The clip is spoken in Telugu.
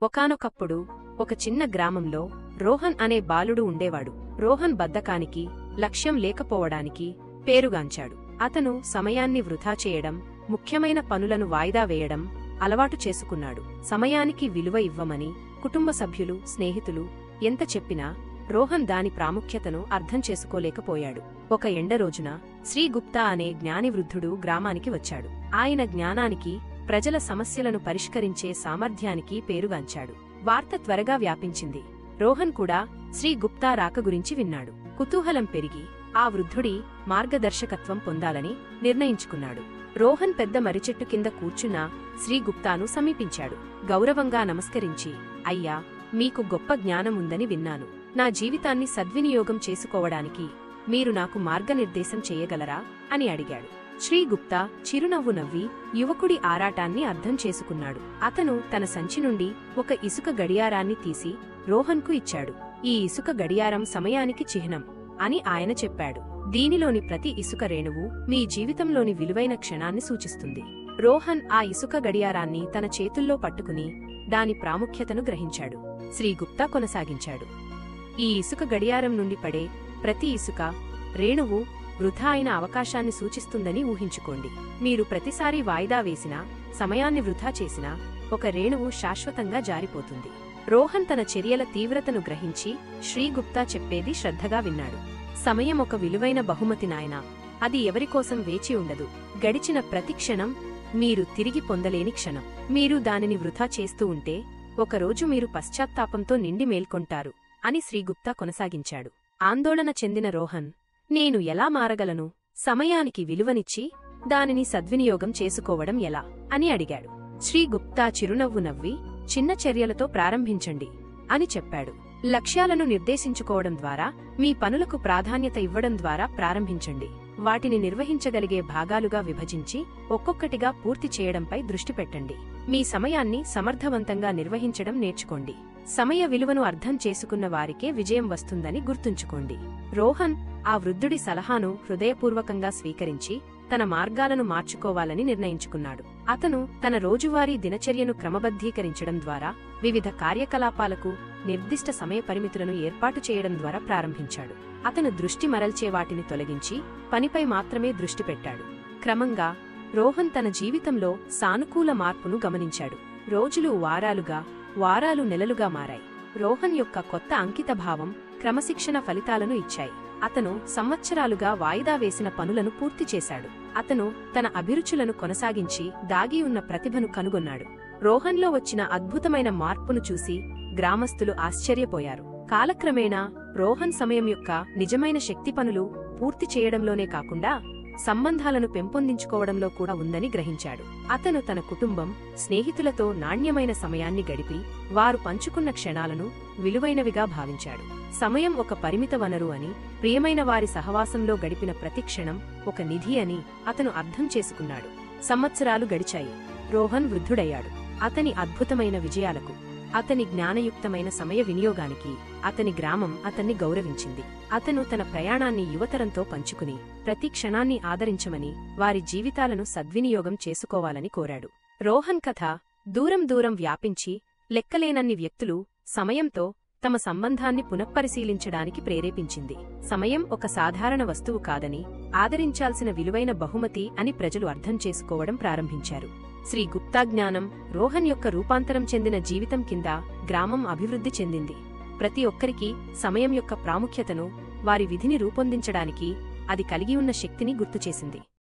ఒకానొకప్పుడు ఒక చిన్న గ్రామంలో రోహన్ అనే బాలుడు ఉండేవాడు. రోహన్ బద్ధకానికి, లక్ష్యం లేకపోవడానికి పేరుగాంచాడు. అతను సమయాన్ని వృథా చేయడం, ముఖ్యమైన పనులను వాయిదా వేయడం అలవాటు చేసుకున్నాడు. సమయానికి విలువ ఇవ్వమని కుటుంబ సభ్యులు, స్నేహితులు ఎంత చెప్పినా రోహన్ దాని ప్రాముఖ్యతను అర్థం చేసుకోలేకపోయాడు. ఒక ఎండరోజున శ్రీగుప్తా అనే జ్ఞానివృద్ధుడు గ్రామానికి వచ్చాడు. ఆయన జ్ఞానానికి, ప్రజల సమస్యలను పరిష్కరించే సామర్థ్యానికి పేరుగాంచాడు. వార్త త్వరగా వ్యాపించింది. రోహన్ కూడా శ్రీగుప్తా రాక గురించి విన్నాడు. కుతూహలం పెరిగి ఆ వృద్ధుడి మార్గదర్శకత్వం పొందాలని నిర్ణయించుకున్నాడు. రోహన్ పెద్ద మర్రిచెట్టు కింద కూర్చున్న శ్రీగుప్తాను సమీపించాడు. గౌరవంగా నమస్కరించి, అయ్యా, మీకు గొప్ప జ్ఞానముందని విన్నాను. నా జీవితాన్ని సద్వినియోగం చేసుకోవడానికి మీరు నాకు మార్గనిర్దేశం చేయగలరా అని అడిగాడు. శ్రీగుప్తా చిరునవ్వు నవ్వి యువకుడి ఆరాటాన్ని అర్థం చేసుకున్నాడు. అతను తన సంచి నుండి ఒక ఇసుక గడియారాన్ని తీసి రోహన్కు ఇచ్చాడు. ఈ ఇసుక గడియారం సమయానికి చిహ్నం అని ఆయన చెప్పాడు. దీనిలోని ప్రతి ఇసుక రేణువు మీ జీవితంలోని విలువైన క్షణాన్ని సూచిస్తుంది. రోహన్ ఆ ఇసుక గడియారాన్ని తన చేతుల్లో పట్టుకుని దాని ప్రాముఖ్యతను గ్రహించాడు. శ్రీగుప్తా కొనసాగించాడు, ఈ ఇసుక గడియారం నుండి పడే ప్రతి ఇసుక రేణువు వృథా అయిన అవకాశాన్ని సూచిస్తుందని ఊహించుకోండి. మీరు ప్రతిసారీ వాయిదా వేసినా, సమయాన్ని వృథా చేసినా ఒక రేణువు శాశ్వతంగా జారిపోతుంది. రోహన్ తన చర్యల తీవ్రతను గ్రహించి శ్రీగుప్తా చెప్పేది శ్రద్ధగా విన్నాడు. సమయం ఒక విలువైన బహుమతి నాయనా. అది ఎవరికోసం వేచి ఉండదు. గడిచిన ప్రతి క్షణం మీరు తిరిగి పొందలేని క్షణం. మీరు దానిని వృథా చేస్తూ ఉంటే ఒకరోజు మీరు పశ్చాత్తాపంతో నిండి మేల్కొంటారు అని శ్రీగుప్తా కొనసాగించాడు. ఆందోళన చెందిన రోహన్, నేను ఎలా మారగలను? సమయానికి విలువనిచ్చి దానిని సద్వినియోగం చేసుకోవడం ఎలా అని అడిగాడు. శ్రీగుప్తా చిరునవ్వు నవ్వి, చిన్న చర్యలతో ప్రారంభించండి అని చెప్పాడు. లక్ష్యాలను నిర్దేశించుకోవడం ద్వారా, మీ పనులకు ప్రాధాన్యత ఇవ్వడం ద్వారా ప్రారంభించండి. వాటిని నిర్వహించగలిగే భాగాలుగా విభజించి ఒక్కొక్కటిగా పూర్తి చేయడంపై దృష్టి పెట్టండి. మీ సమయాన్ని సమర్థవంతంగా నిర్వహించడం నేర్చుకోండి. సమయ విలువను అర్థం చేసుకున్న వారికే విజయం వస్తుందని గుర్తుంచుకోండి. రోహన్ ఆ వృద్ధుడి సలహాను హృదయపూర్వకంగా స్వీకరించి తన మార్గాలను మార్చుకోవాలని నిర్ణయించుకున్నాడు. అతను తన రోజువారీ దినచర్యను క్రమబద్ధీకరించడం ద్వారా, వివిధ కార్యకలాపాలకు నిర్దిష్ట సమయ పరిమితులను ఏర్పాటు చేయడం ద్వారా ప్రారంభించాడు. అతను దృష్టి మరల్చే వాటిని తొలగించి పనిపై మాత్రమే దృష్టి పెట్టాడు. క్రమంగా రోహన్ తన జీవితంలో సానుకూల మార్పును గమనించాడు. రోజులు వారాలుగా, వారాలు నెలలుగా మారాయి. రోహన్ యొక్క కొత్త అంకితభావం, క్రమశిక్షణ ఫలితాలను ఇచ్చాయి. అతను సంవత్సరాలుగా వాయిదా వేసిన పనులను పూర్తి చేశాడు. అతను తన అభిరుచులను కొనసాగించి దాగియున్న ప్రతిభను కనుగొన్నాడు. రోహన్లో వచ్చిన అద్భుతమైన మార్పును చూసి గ్రామస్తులు ఆశ్చర్యపోయారు. కాలక్రమేణా రోహన్ సమయం యొక్క నిజమైన శక్తి పనులు పూర్తి చేయడంలోనే కాకుండా సంబంధాలను పెంపొందించుకోవడంలో కూడా ఉందని గ్రహించాడు. అతను తన కుటుంబం, స్నేహితులతో నాణ్యమైన సమయాన్ని గడిపి వారు పంచుకున్న క్షణాలను విలువైనవిగా భావించాడు. సమయం ఒక పరిమిత వనరు అని, ప్రియమైన వారి సహవాసంలో గడిపిన ప్రతి క్షణం ఒక నిధి అని అతను అర్థం చేసుకున్నాడు. సంవత్సరాలు గడిచాయి. రోహన్ వృద్ధుడయ్యాడు. అతని అద్భుతమైన విజయాలకు, అతని జ్ఞానయుక్తమైన సమయ వినియోగానికి అతని గ్రామం అతన్ని గౌరవించింది. అతను తన ప్రయాణాన్ని యువతరంతో పంచుకుని ప్రతి క్షణాన్ని ఆదరించమని, వారి జీవితాలను సద్వినియోగం చేసుకోవాలని కోరాడు. రోహన్ కథ దూరం దూరం వ్యాపించి లెక్కలేనన్ని వ్యక్తులు సమయంతో తమ సంబంధాన్ని పునఃపరిశీలించడానికి ప్రేరేపించింది. సమయం ఒక సాధారణ వస్తువు కాదని, ఆదరించాల్సిన విలువైన బహుమతి అని ప్రజలు అర్థం చేసుకోవడం ప్రారంభించారు. శ్రీగుప్తా జ్ఞానం రోహన్ యొక్క రూపాంతరం చెందిన జీవితం కింద గ్రామం అభివృద్ధి చెందింది. ప్రతి ఒక్కరికీ సమయం యొక్క ప్రాముఖ్యతను, వారి విధిని రూపొందించడానికి అది కలిగి ఉన్న శక్తిని గుర్తుచేసింది.